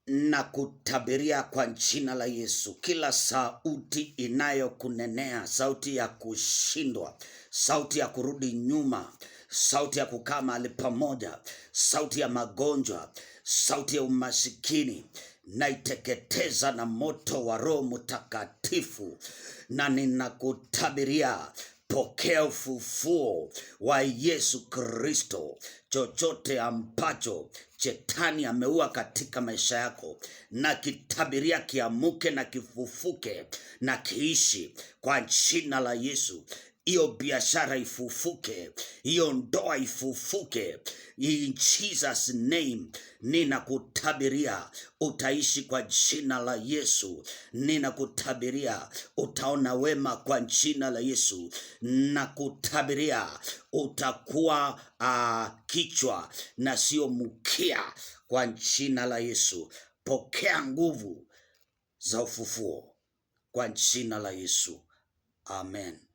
na kutabiria kwa jina la Yesu, kila sauti inayokunenea, sauti ya kushindwa, sauti ya kurudi nyuma, sauti ya kukaa mahali pamoja, sauti ya magonjwa, sauti ya umasikini, naiteketeza na moto wa Roho Mtakatifu, na ninakutabiria, pokea ufufuo wa Yesu Kristo. Chochote ambacho Shetani ameua katika maisha yako, na kitabiria kiamuke na kifufuke na kiishi kwa jina la Yesu. Hiyo biashara ifufuke, hiyo ndoa ifufuke, in Jesus name. Ninakutabiria utaishi kwa jina la Yesu. Ninakutabiria utaona wema kwa jina la Yesu. Nakutabiria utakuwa kichwa na sio mkia kwa jina la Yesu. Pokea nguvu za ufufuo kwa jina la Yesu. Amen.